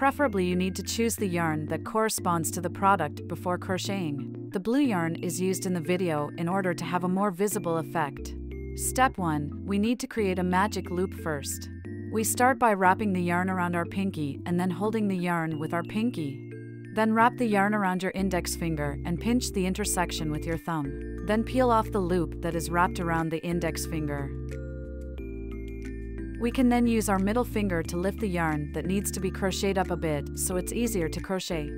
Preferably you need to choose the yarn that corresponds to the product before crocheting. The blue yarn is used in the video in order to have a more visible effect. Step 1. We need to create a magic loop first. We start by wrapping the yarn around our pinky and then holding the yarn with our pinky. Then wrap the yarn around your index finger and pinch the intersection with your thumb. Then peel off the loop that is wrapped around the index finger. We can then use our middle finger to lift the yarn that needs to be crocheted up a bit so it's easier to crochet.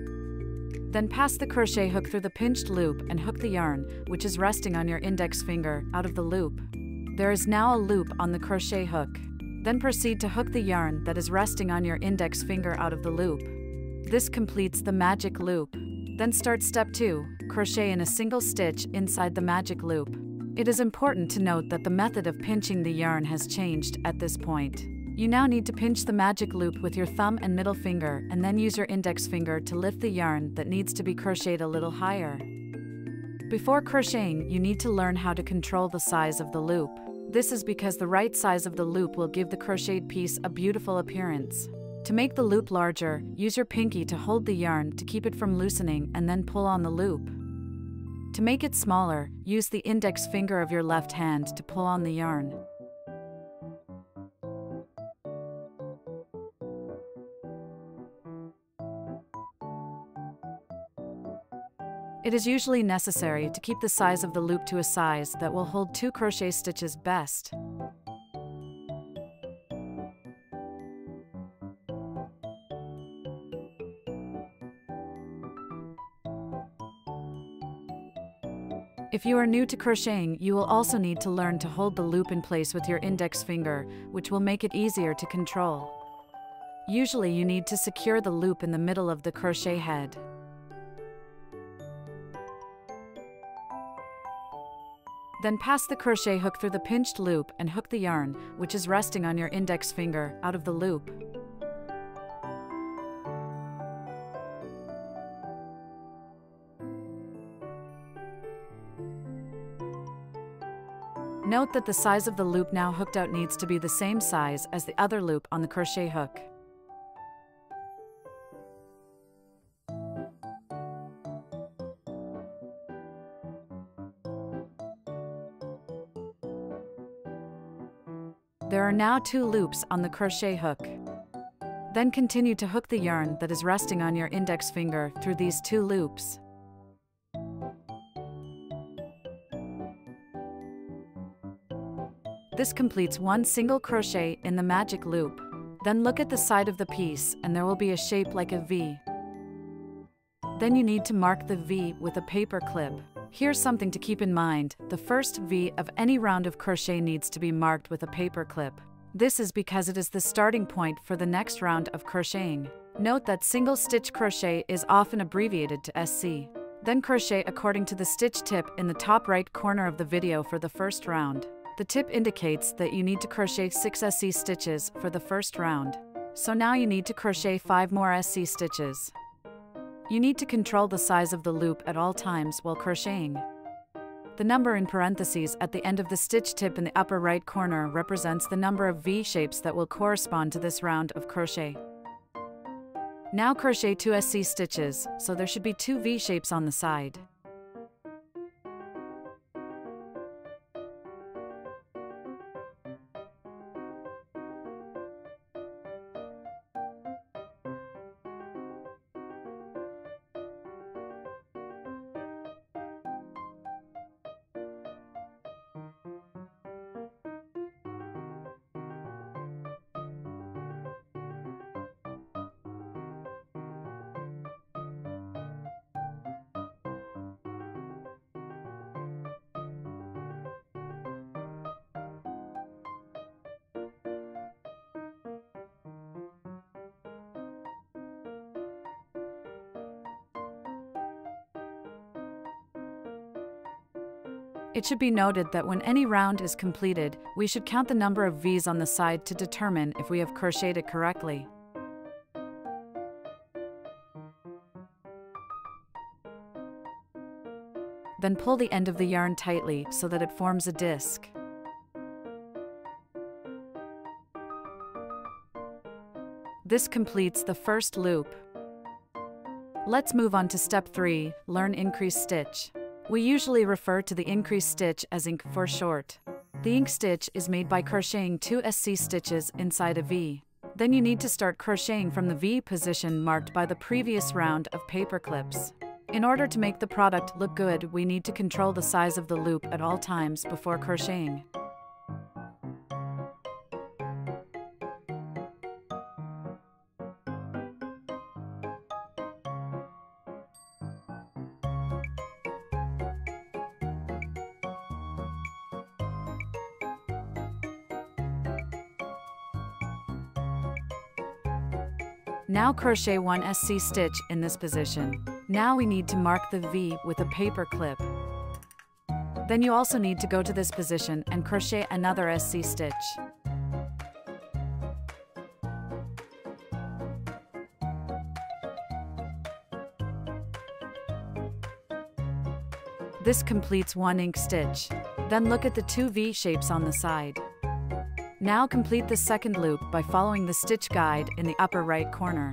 Then pass the crochet hook through the pinched loop and hook the yarn, which is resting on your index finger, out of the loop. There is now a loop on the crochet hook. Then proceed to hook the yarn that is resting on your index finger out of the loop. This completes the magic loop. Then start step 2, crochet in a single stitch inside the magic loop. It is important to note that the method of pinching the yarn has changed at this point. You now need to pinch the magic loop with your thumb and middle finger and then use your index finger to lift the yarn that needs to be crocheted a little higher. Before crocheting, you need to learn how to control the size of the loop. This is because the right size of the loop will give the crocheted piece a beautiful appearance. To make the loop larger, use your pinky to hold the yarn to keep it from loosening and then pull on the loop. To make it smaller, use the index finger of your left hand to pull on the yarn. It is usually necessary to keep the size of the loop to a size that will hold 2 crochet stitches best. If you are new to crocheting, you will also need to learn to hold the loop in place with your index finger, which will make it easier to control. Usually you need to secure the loop in the middle of the crochet head. Then pass the crochet hook through the pinched loop and hook the yarn, which is resting on your index finger, out of the loop. Note that the size of the loop now hooked out needs to be the same size as the other loop on the crochet hook. There are now 2 loops on the crochet hook. Then continue to hook the yarn that is resting on your index finger through these 2 loops. This completes 1 single crochet in the magic loop. Then look at the side of the piece and there will be a shape like a V. Then you need to mark the V with a paper clip. Here's something to keep in mind: the first V of any round of crochet needs to be marked with a paper clip. This is because it is the starting point for the next round of crocheting. Note that single stitch crochet is often abbreviated to SC. Then crochet according to the stitch tip in the top right corner of the video for the first round. The tip indicates that you need to crochet 6 SC stitches for the first round. So now you need to crochet 5 more SC stitches. You need to control the size of the loop at all times while crocheting. The number in parentheses at the end of the stitch tip in the upper right corner represents the number of V shapes that will correspond to this round of crochet. Now crochet 2 SC stitches, so there should be 2 V shapes on the side. It should be noted that when any round is completed, we should count the number of V's on the side to determine if we have crocheted it correctly. Then pull the end of the yarn tightly so that it forms a disc. This completes the first loop. Let's move on to step 3, learn increase stitch. We usually refer to the increase stitch as ink for short. The ink stitch is made by crocheting 2 SC stitches inside a V. Then you need to start crocheting from the V position marked by the previous round of paper clips. In order to make the product look good, we need to control the size of the loop at all times before crocheting. Now crochet 1 SC stitch in this position. Now we need to mark the V with a paper clip. Then you also need to go to this position and crochet another SC stitch. This completes 1 ink stitch. Then look at the 2 V shapes on the side. Now complete the second loop by following the stitch guide in the upper right corner.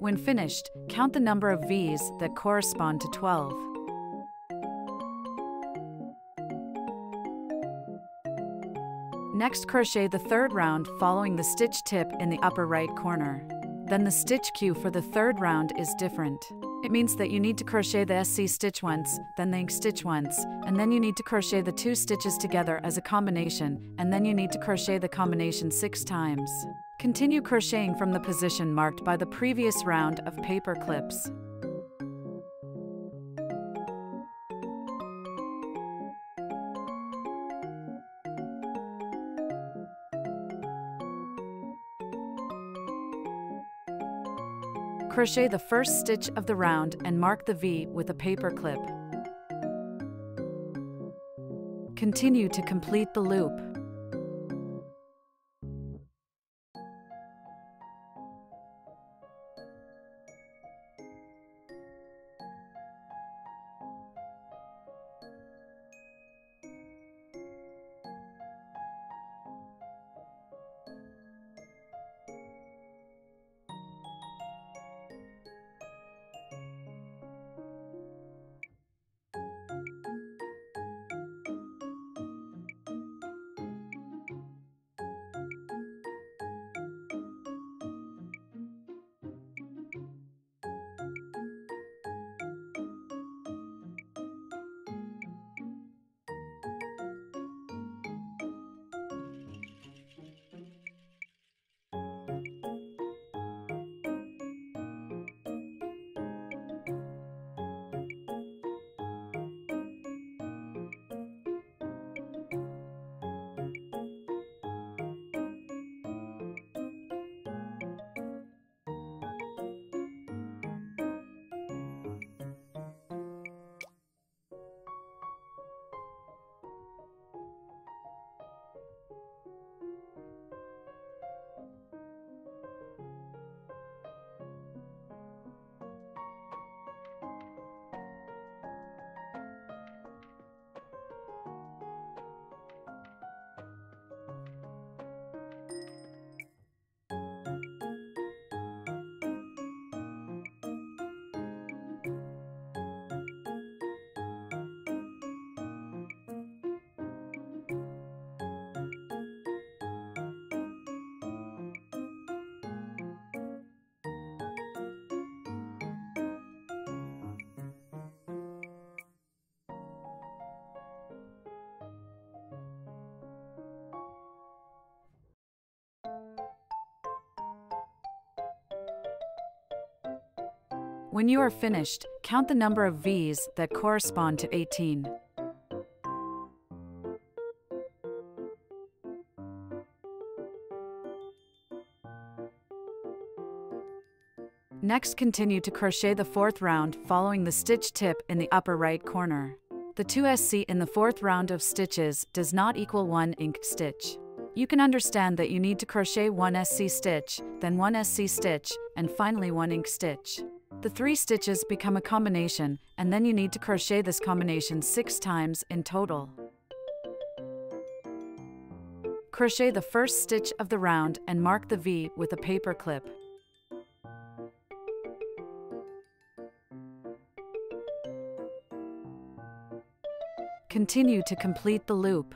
When finished, count the number of V's that correspond to 12. Next, crochet the third round following the stitch tip in the upper right corner. Then the stitch cue for the third round is different. It means that you need to crochet the SC stitch once, then the ink stitch once, and then you need to crochet the 2 stitches together as a combination, and then you need to crochet the combination 6 times. Continue crocheting from the position marked by the previous round of paper clips. Crochet the first stitch of the round and mark the V with a paper clip. Continue to complete the loop. When you are finished, count the number of V's that correspond to 18. Next, continue to crochet the 4th round following the stitch tip in the upper right corner. The 2 SC in the 4th round of stitches does not equal 1 inked stitch. You can understand that you need to crochet 1 SC stitch, then 1 SC stitch, and finally 1 ink stitch. The 3 stitches become a combination, and then you need to crochet this combination 6 times in total. Crochet the first stitch of the round and mark the V with a paper clip. Continue to complete the loop.